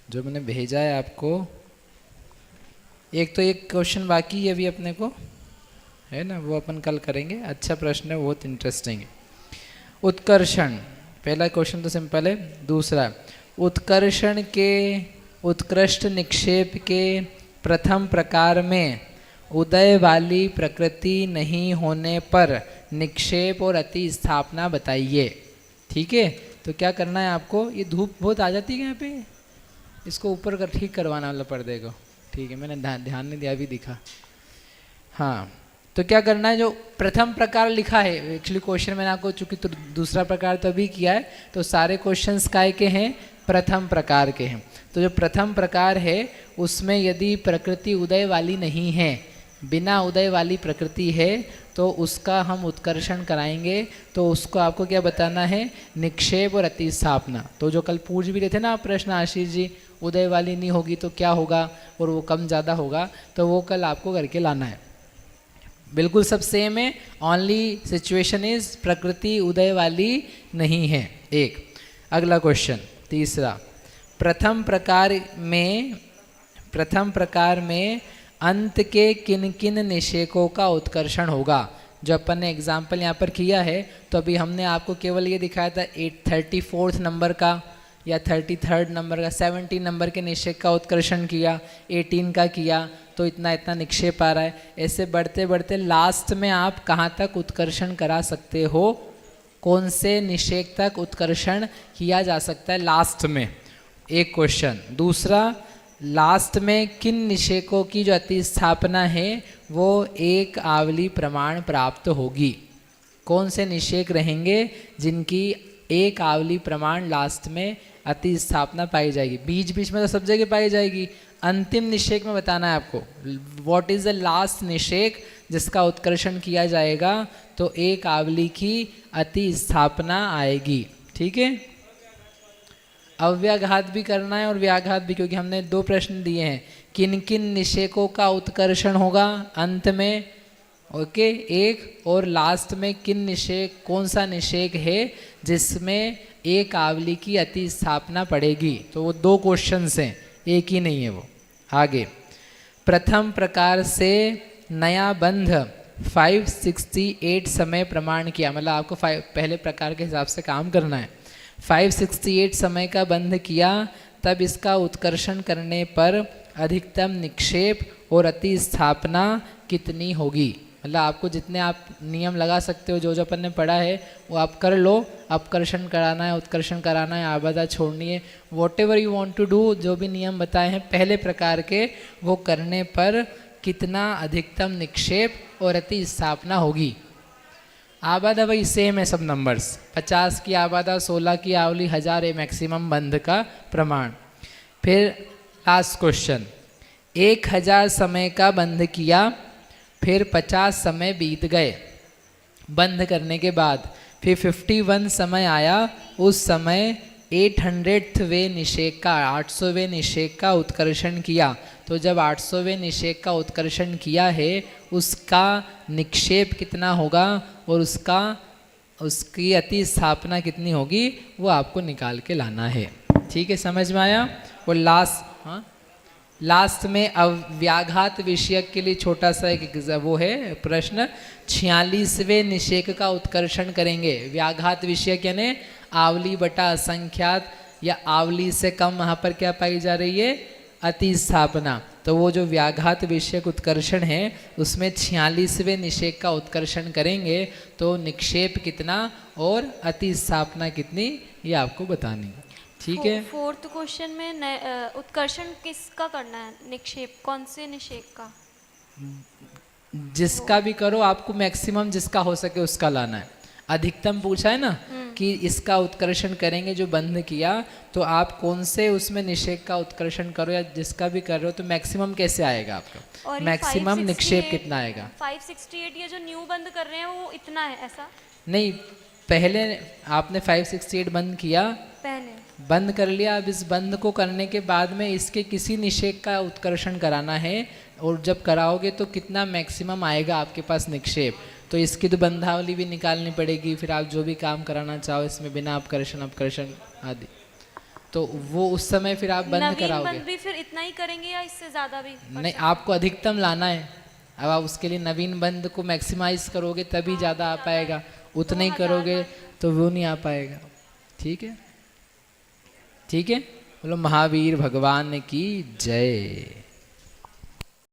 जो मैंने भेजा है आपको, एक तो एक क्वेश्चन बाकी है अभी अपने को, है ना, वो अपन कल करेंगे। अच्छा प्रश्न है, बहुत इंटरेस्टिंग है। उत्कर्षण, पहला क्वेश्चन तो सिंपल है। दूसरा, उत्कर्षण के उत्कृष्ट निक्षेप के प्रथम प्रकार में उदय वाली प्रकृति नहीं होने पर निक्षेप और अति स्थापना बताइए। ठीक है, तो क्या करना है आपको, ये धूप बहुत आ जाती है यहाँ पे, इसको ऊपर कर ठीक करवाना वाला पर्दे को। ठीक है, मैंने ध्यान नहीं दिया, अभी दिखा। हाँ, तो क्या करना है, जो प्रथम प्रकार लिखा है, एक्चुअली क्वेश्चन मैंने आपको चूंकि तो दूसरा प्रकार तो अभी किया है, तो सारे क्वेश्चंस काय के हैं, प्रथम प्रकार के हैं। तो जो प्रथम प्रकार है उसमें यदि प्रकृति उदय वाली नहीं है, बिना उदय वाली प्रकृति है, तो उसका हम उत्कर्षण कराएंगे। तो उसको आपको क्या बताना है, निक्षेप और अति स्थापना। तो जो कल पूछ भी रहे थे ना आप प्रश्न आशीष जी, उदय वाली नहीं होगी तो क्या होगा, और वो कम ज़्यादा होगा, तो वो कल आपको करके लाना है। बिल्कुल सब सेम है, ओनली सिचुएशन इज प्रकृति उदय वाली नहीं है। एक अगला क्वेश्चन, तीसरा, प्रथम प्रकार में अंत के किन किन निषेकों का उत्कर्षण होगा। जो अपन ने एग्जाम्पल यहाँ पर किया है, तो अभी हमने आपको केवल ये दिखाया था 34 नंबर का या 33 नंबर का, 17 नंबर के निषेक का उत्कर्षण किया, 18 का किया, तो इतना इतना निक्षेप आ रहा है। ऐसे बढ़ते बढ़ते लास्ट में आप कहाँ तक उत्कर्षण करा सकते हो, कौन से निषेक तक उत्कर्षण किया जा सकता है लास्ट में, एक क्वेश्चन। दूसरा, लास्ट में किन निषेकों की जो अति स्थापना है वो एक आवली प्रमाण प्राप्त होगी। कौन से निषेक रहेंगे जिनकी एक आवली प्रमाण लास्ट में अति स्थापना पाई जाएगी। बीच बीच में तो सब जगह पाई जाएगी, अंतिम निषेक में बताना है आपको व्हाट इज द लास्ट निषेक जिसका उत्कर्षण किया जाएगा, तो एक आवली की अति स्थापना आएगी। ठीक है, अव्याघात भी करना है और व्याघात भी, क्योंकि हमने दो प्रश्न दिए हैं, किन किन निषेकों का उत्कर्षण होगा अंत में, ओके, एक, और लास्ट में किन निषेक, कौन सा निषेक है जिसमें एक आवली की अति स्थापना पड़ेगी। तो वो दो क्वेश्चंस हैं, एक ही नहीं है वो। आगे, प्रथम प्रकार से नया बंध 568 समय प्रमाण किया, मतलब आपको पहले प्रकार के हिसाब से काम करना है। 568 समय का बंध किया, तब इसका उत्कर्षण करने पर अधिकतम निक्षेप और अति स्थापना कितनी होगी। मतलब आपको जितने आप नियम लगा सकते हो, जो जो अपन ने पढ़ा है वो आप कर लो। अपकर्षण कराना है, उत्कर्षण कराना है, आबादा छोड़नी है, whatever you want to do, जो भी नियम बताए हैं पहले प्रकार के, वो करने पर कितना अधिकतम निक्षेप और अति स्थापना होगी। आबादा भाई सेम है सब नंबर्स, 50 की आबादा, 16 की आवली, 1000 है मैक्सिमम बंध का प्रमाण। फिर लास्ट क्वेश्चन, 1000 समय का बंध किया, फिर 50 समय बीत गए बंद करने के बाद, फिर 51 समय आया, उस समय 800वें निषेक का, 800वें निषेक का उत्कर्षण किया। तो जब 800वें निषेक का उत्कर्षण किया है, उसका निक्षेप कितना होगा और उसकी अति स्थापना कितनी होगी, वो आपको निकाल के लाना है। ठीक है, समझ में आया। और लास्ट में अव्याघात विषयक के लिए छोटा सा एक वो है प्रश्न, 46वें निषेक का उत्कर्षण करेंगे। व्याघात विषयक यानी आवली बटा असंख्यात, या आवली से कम वहाँ पर क्या पाई जा रही है, अति स्थापना। तो वो जो व्याघात विषयक उत्कर्षण है उसमें 46वें निषेक का उत्कर्षण करेंगे, तो निक्षेप कितना और अति स्थापना कितनी, ये आपको बतानी है। ठीक है। फोर्थ क्वेश्चन में उत्कर्षण किसका करना है, निक्षेप कौन से निषेक का, जिसका भी करो, आपको मैक्सिमम जिसका हो सके उसका लाना है। अधिकतम पूछा है ना कि इसका उत्कर्षण करेंगे जो बंद किया, तो आप कौन से उसमें निषेक का उत्कर्षण करो या जिसका भी कर रहे हो, तो मैक्सिमम कैसे आएगा आपका, मैक्सिमम निक्षेप कितना आएगा। 568 ये जो न्यू बंद कर रहे हैं वो इतना है, ऐसा नहीं, पहले आपने 568 बंद किया, पहले बंद कर लिया, अब इस बंद को करने के बाद में इसके किसी निषेक का उत्कर्षण कराना है, और जब कराओगे तो कितना मैक्सिमम आएगा आपके पास निक्षेप, तो इसकी तो बंधावली भी निकालनी पड़ेगी। फिर आप जो भी काम कराना चाहो इसमें बिना अपकर्षण आदि। तो वो उस समय फिर आप बंद नवीन कराओगे। बंद भी फिर इतना ही करेंगे या इससे ज्यादा भी कर नहीं, सकते आपको अधिकतम लाना है। अब आप उसके लिए नवीन बंद को मैक्सिमाइज करोगे तभी ज़्यादा आ पाएगा, उतना ही 2000 करोगे तो वो नहीं आ पाएगा। ठीक है, ठीक है, बोलो महावीर भगवान की जय।